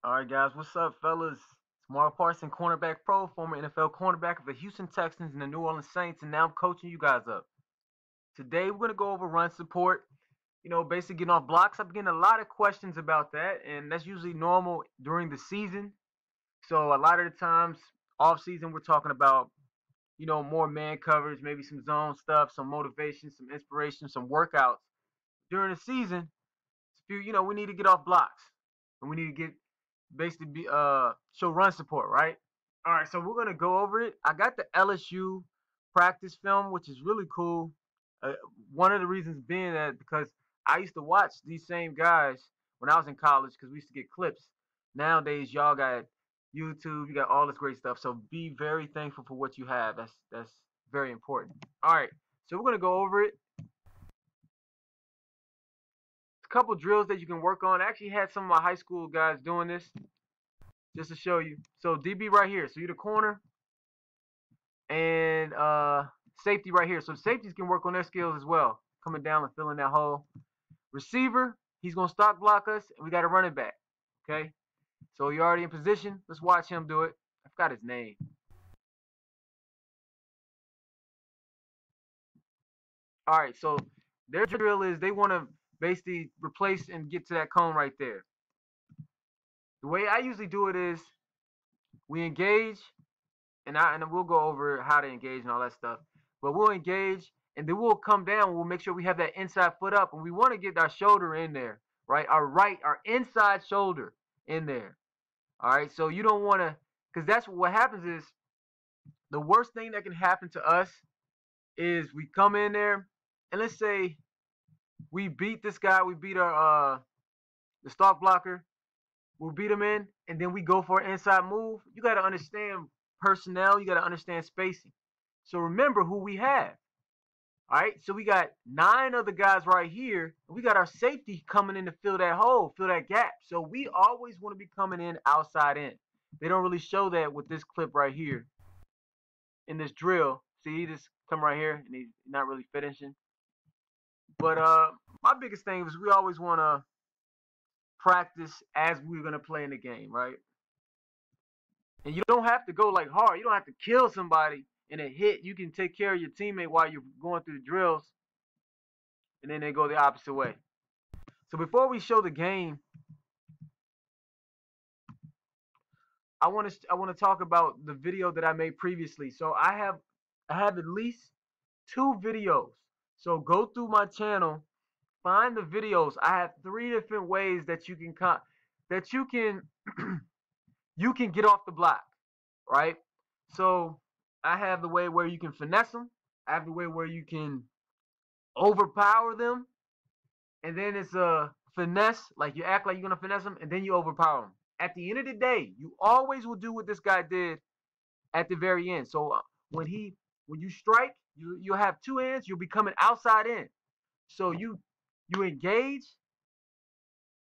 All right, guys, what's up, fellas? It's Mark Parson, Cornerback Pro, former NFL cornerback of the Houston Texans and the New Orleans Saints, and now I'm coaching you guys up. Today, we're going to go over run support, basically getting off blocks. I'm getting a lot of questions about that, and that's usually normal during the season. So, a lot of the times, off season, we're talking about, more man coverage, maybe some zone stuff, some motivation, some inspiration, some workouts. During the season, we need to get off blocks, and we need to get basically show run support, right? All right, so we're gonna go over it. I got the LSU practice film, which is really cool. Uh, One of the reasons being that because I used to watch these same guys when I was in college because we used to get clips. Nowadays, y'all got YouTube, you got all this great stuff. So be very thankful for what you have. That's very important. All right, so we're gonna go over it. A couple drills that you can work on. I actually had some of my high school guys doing this just to show you. So DB right here. So you're the corner and safety right here. So the safeties can work on their skills as well, coming down and filling that hole. Receiver, he's gonna stock block us, and we got a running back. Okay, so you're already in position. Let's watch him do it. I forgot his name. All right, so their drill is they want to basically replace and get to that cone right there. The way I usually do it is we engage, and we'll go over how to engage and all that stuff. But we'll engage, and then we'll come down. We'll make sure we have that inside foot up, and we want to get our shoulder in there, right? Our inside shoulder in there. All right, so you don't want to, because that's what happens is the worst thing that can happen to us is we come in there, and let's say we beat this guy, we beat our the stalk blocker, we'll beat him in, and then we go for an inside move. You got to understand personnel. You got to understand spacing. So remember who we have. All right, so we got 9 other guys right here. And we got our safety coming in to fill that hole, fill that gap. So we always want to be coming in outside in. They don't really show that with this clip right here in this drill. See, he just come right here, and he's not really finishing. But my biggest thing is we always want to practice as we're going to play in the game, right? And you don't have to go like hard. You don't have to kill somebody in a hit. You can take care of your teammate while you're going through the drills, and then they go the opposite way. So before we show the game, I want to talk about the video that I made previously. So I have at least 2 videos. So go through my channel, find the videos. I have 3 different ways that you can you can get off the block, right? So I have the way where you can finesse them. I have the way where you can overpower them. And then it's a finesse, like you act like you're going to finesse them, and then you overpower them. At the end of the day, you always will do what this guy did at the very end. So when you strike, you'll have 2 hands. You'll be coming outside in. So you engage,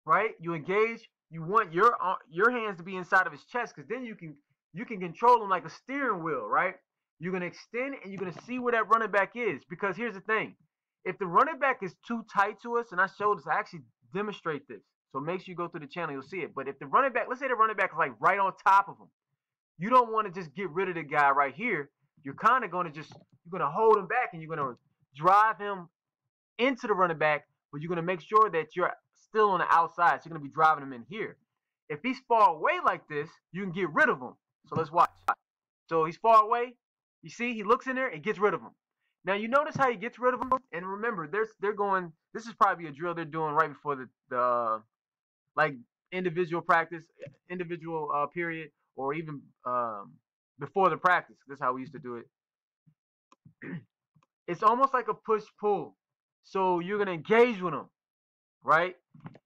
right? You engage. You want your hands to be inside of his chest, because then you can control him like a steering wheel, right? You're gonna extend, and you're gonna see where that running back is. Because here's the thing: if the running back is too tight to us, and I showed this, I actually demonstrate this. So make sure you go through the channel, you'll see it. But if the running back, let's say the running back is like right on top of him, you don't want to just get rid of the guy right here. You're kind of going to you're going to hold him back, and you're going to drive him into the running back, but you're going to make sure that you're still on the outside. So you're going to be driving him in here. If he's far away like this, you can get rid of him. So let's watch. So he's far away. You see, he looks in there and gets rid of him. Now you notice how he gets rid of him. And remember, they're going. This is probably a drill they're doing right before the like individual practice, individual period, or even before the practice. That's how we used to do it. It's almost like a push-pull. So you're going to engage with him, right?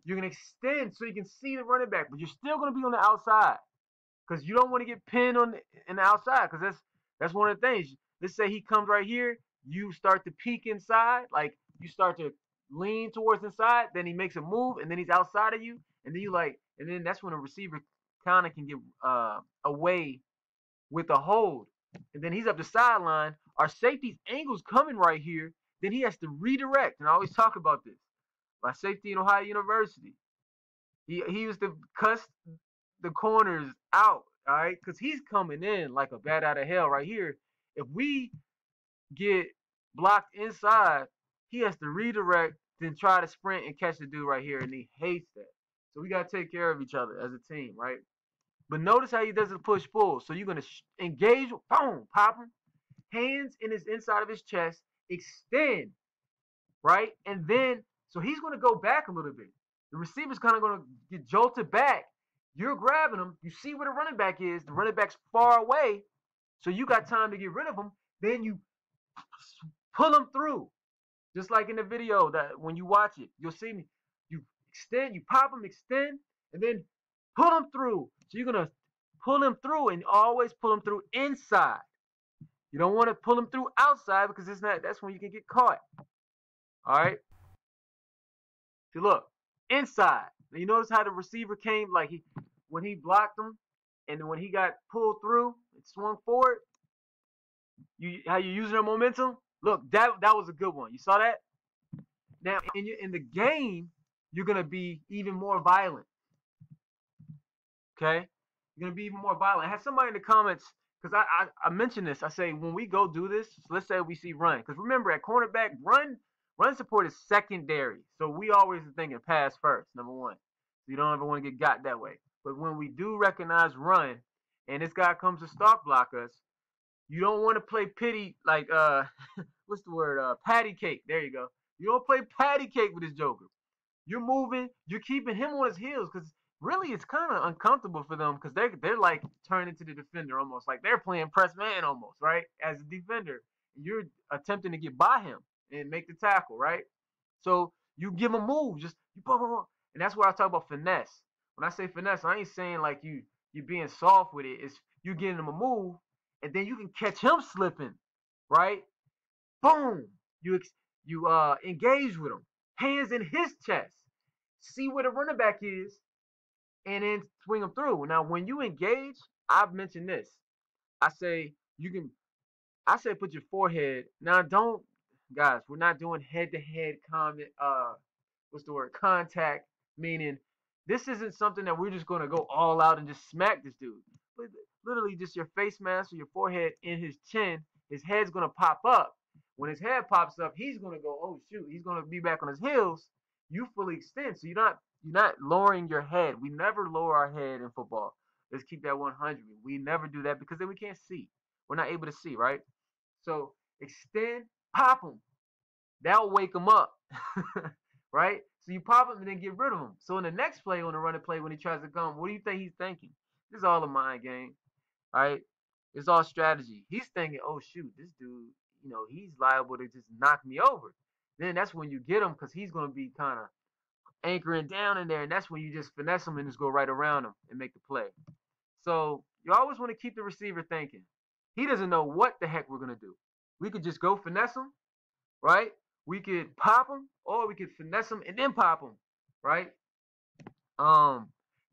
You're going to extend so you can see the running back, but you're still going to be on the outside because you don't want to get pinned in the outside, because that's one of the things. Let's say he comes right here. You start to peek inside, like you start to lean towards inside, then he makes a move, and then he's outside of you, and then that's when a receiver kind of can get away with a hold, and then he's up the sideline. Our safety's angle's coming right here, then he has to redirect, and I always talk about this. My safety in Ohio University, he used to cuss the corners out, all right? Because he's coming in like a bat out of hell right here. If we get blocked inside, he has to redirect, then try to sprint and catch the dude right here, and he hates that. So we got to take care of each other as a team, right? But notice how he does the push-pull. So you're going to engage, boom, pop him, hands in his inside of his chest, extend, right? And then, so he's going to go back a little bit. The receiver's kind of going to get jolted back. You're grabbing him. You see where the running back is. The running back's far away. So you got time to get rid of him. Then you pull him through. Just like in the video that when you watch it, you'll see me. You extend, you pop him, extend, and then pull him through. So you're going to pull him through and always pull him through inside. You don't want to pull him through outside because it's not, that's when you can get caught. All right. See, look, inside. Now you notice how the receiver came, like when he blocked him, and then when he got pulled through, it swung forward. How you using their momentum? Look, that was a good one. You saw that? Now in the game, you're gonna be even more violent. Okay, you're gonna be even more violent. I had somebody in the comments, because I mentioned this. I say when we go do this, so let's say we see run, because remember at cornerback, run support is secondary. So we always are thinking pass first, number one. So you don't ever want to get got that way. But when we do recognize run, and this guy comes to stalk block us, you don't want to play pity like what's the word? Patty cake. There you go. You don't play patty cake with this joker. You're moving. You're keeping him on his heels, because really it's kind of uncomfortable for them, because they're like turning into the defender almost, like they're playing press man almost, right? As a defender, you're attempting to get by him and make the tackle, right? So you give him move, just you boom, boom, boom. And that's where I talk about finesse. When I say finesse, I ain't saying like you being soft with it. It's you getting him a move, and then you can catch him slipping, right? Boom! You engage with him, hands in his chest, see where the running back is, and then swing him through. Now, when you engage, I've mentioned this. I say put your forehead. Now, don't, guys, we're not doing head-to-head contact, meaning this isn't something that we're just going to go all out and just smack this dude. But literally just your face mask or your forehead in his chin, his head's going to pop up. When his head pops up, he's going to go, oh, shoot, he's going to be back on his heels. You fully extend, so you're not lowering your head. We never lower our head in football. Let's keep that 100. We never do that, because then we can't see. We're not able to see, right? So extend, pop him. That'll wake him up, right? So you pop him and then get rid of him. So in the next play, on the running play, when he tries to come, what do you think he's thinking? This is all a mind game, right? It's all strategy. He's thinking, oh, shoot, this dude, he's liable to just knock me over. Then that's when you get him, because he's going to be kind of anchoring down in there, and that's when you just finesse him and just go right around him and make the play. So you always want to keep the receiver thinking. He doesn't know what the heck we're going to do. We could just go finesse him, right? We could pop him, or we could finesse him and then pop him, right?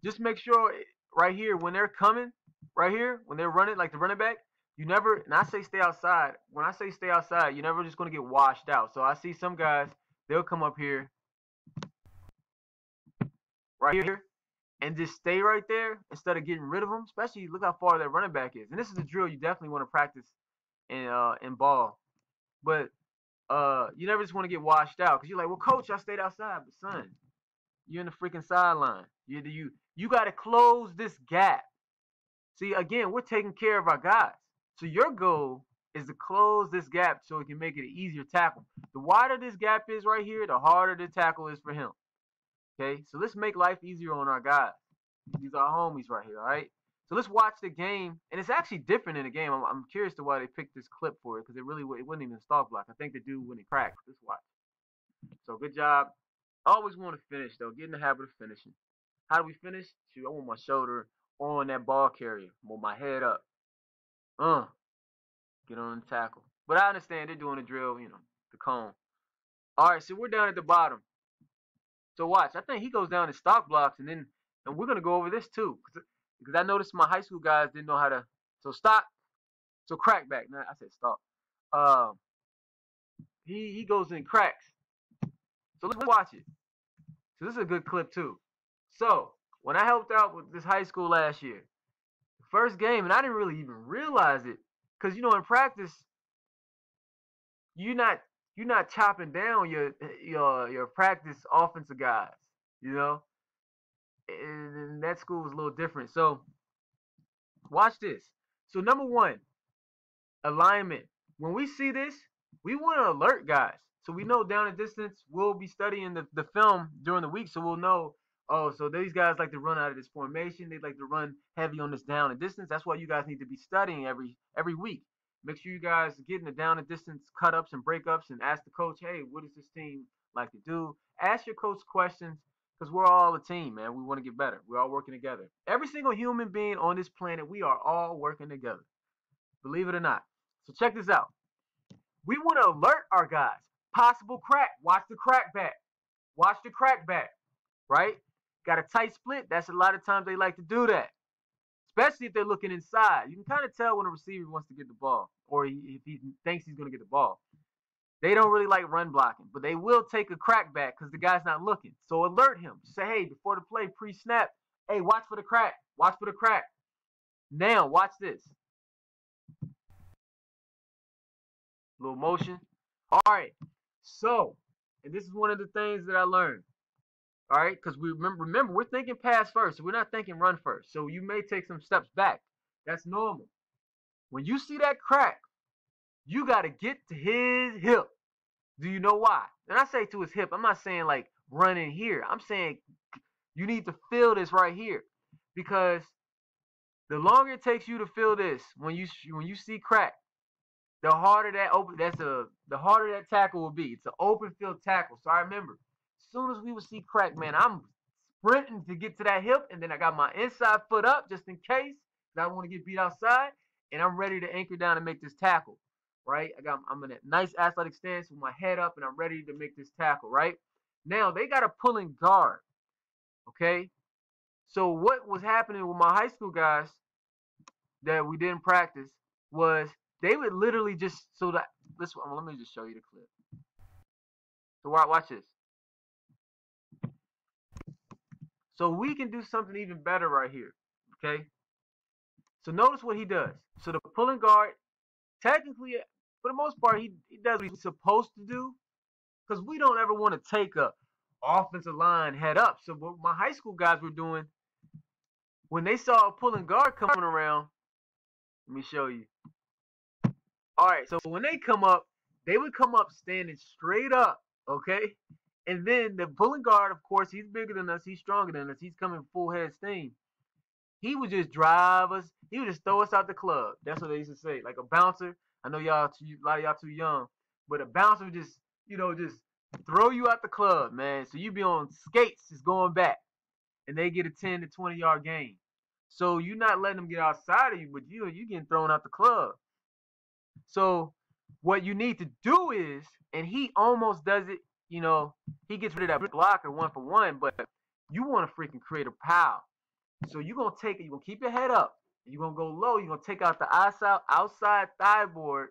Just make sure right here when they're coming, right here, when they're running, like the running back, you never, and I say stay outside. When I say stay outside, you're never just going to get washed out. So I see some guys, they'll come up here, right here, and just stay right there instead of getting rid of them. Especially, look how far that running back is. And this is a drill you definitely want to practice in ball. But you never just want to get washed out, because you're like, well, coach, I stayed outside. But son, you're in the freaking sideline. You got to close this gap. See, again, we're taking care of our guys. So your goal is to close this gap so it can make it an easier tackle. The wider this gap is right here, the harder the tackle is for him. Okay, so let's make life easier on our guys. These are our homies right here, all right? So let's watch the game, and it's actually different in the game. I'm curious to why they picked this clip for it, because it wasn't even a stalk block. I think the dude when he cracked. Let's watch. So good job. Always want to finish though. Get in the habit of finishing. How do we finish? Shoot, I want my shoulder on that ball carrier, with my head up. Get on the tackle. But I understand they're doing the drill, the cone. All right, so we're down at the bottom. So watch. I think he goes down in stock blocks, and we're gonna go over this too, because I noticed my high school guys didn't know how to. So stop. So crack back. Now I said stop. He goes in cracks. So let's watch it. So this is a good clip too. So When I helped out with this high school last year, the first game, and I didn't really even realize it, because in practice, you're not you're not chopping down your practice offensive guys, you know. And that school was a little different. So watch this. So number one, alignment. When we see this, we want to alert guys. So we know down and distance, we'll be studying the film during the week. So we'll know, oh, so these guys like to run out of this formation. They like to run heavy on this down and distance. That's why you guys need to be studying every week. Make sure you guys are getting the down and distance cut ups and breakups and ask the coach, hey, what does this team like to do? Ask your coach questions because we're all a team, man. We want to get better. We're all working together. Every single human being on this planet, we are all working together. Believe it or not. So check this out. We want to alert our guys. Possible crack. Watch the crack back. Watch the crack back. Right? Got a tight split. That's a lot of times they like to do that. Especially if they're looking inside. You can kind of tell when a receiver wants to get the ball. Or if he thinks he's going to get the ball. They don't really like run blocking. But they will take a crack back because the guy's not looking. So alert him. Say, hey, before the play, pre-snap. Hey, watch for the crack. Watch for the crack. Now, watch this. Little motion. All right. So, and this is one of the things that I learned. All right, because we remember we're thinking pass first, so we're not thinking run first. So you may take some steps back. That's normal. When you see that crack, you got to get to his hip. Do you know why? And I say to his hip, I'm not saying like run in here. I'm saying you need to feel this right here, because the longer it takes you to feel this, when you see crack, the harder the harder that tackle will be. It's an open field tackle. So I remember, as soon as we would see crack, man, I'm sprinting to get to that hip, and then I got my inside foot up just in case, because I don't want to get beat outside, and I'm ready to anchor down and make this tackle, right? I'm in a nice athletic stance with my head up, and I'm ready to make this tackle, right? Now they got a pulling guard, okay? So what was happening with my high school guys that we didn't practice was they would literally just let me just show you the clip. So watch this. So we can do something even better right here. Okay. So notice what he does. So the pulling guard, technically, for the most part, he does what he's supposed to do, because we don't ever want to take a offensive line head up. So what my high school guys were doing, when they saw a pulling guard coming around, let me show you. All right, so when they come up, they would come up standing straight up, okay? And then the pulling guard, of course, he's bigger than us. He's stronger than us. He's coming full head steam. He would just drive us. He would just throw us out the club. That's what they used to say. Like a bouncer. I know a lot of y'all too young. But a bouncer would just throw you out the club, man. So you be on skates just going back. And they get a 10 to 20-yard gain. So you're not letting them get outside of you, but you getting thrown out the club. So what you need to do is, and he almost does it, he gets rid of that blocker 1-for-1, but you want to freaking create a pile. So you're going to keep your head up. You're going to go low. You're going to take out the outside thigh board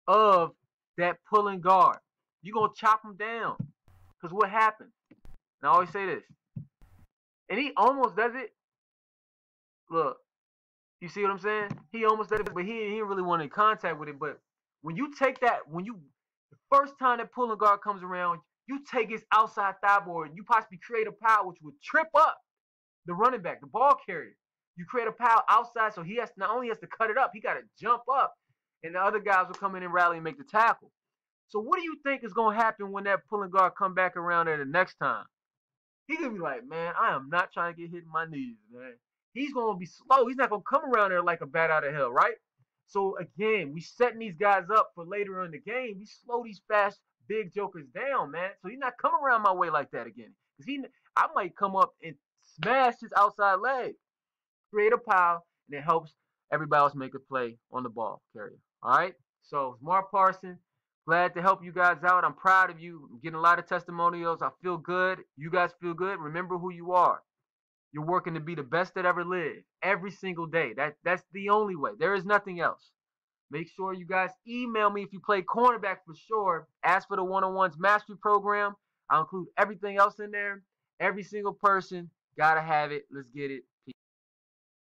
of that pulling guard. You're going to chop him down. Because what happens? And I always say this. And he almost does it. Look. You see what I'm saying? He almost did it, but he didn't really want any contact with it. But when you take that, the first time that pulling guard comes around, you take his outside thigh board, you possibly create a pile which would trip up the running back, the ball carrier. You create a pile outside, so he not only has to cut it up, he got to jump up, and the other guys will come in and rally and make the tackle. So what do you think is going to happen when that pulling guard come back around there the next time? He's going to be like, man, I am not trying to get hit in my knees, man. He's going to be slow. He's not going to come around there like a bat out of hell, right? So, again, we setting these guys up for later in the game. We slow these fast, big jokers down, man. So he's not coming around my way like that again. Because I might come up and smash his outside leg. Create a pile, and it helps everybody else make a play on the ball carrier. All right? So, Mark Parson, glad to help you guys out. I'm proud of you. I'm getting a lot of testimonials. I feel good. You guys feel good. Remember who you are. You're working to be the best that ever lived every single day. That's the only way. There is nothing else. Make sure you guys email me if you play cornerback for sure. Ask for the one-on-ones mastery program. I'll include everything else in there. Every single person Gotta have it. Let's get it.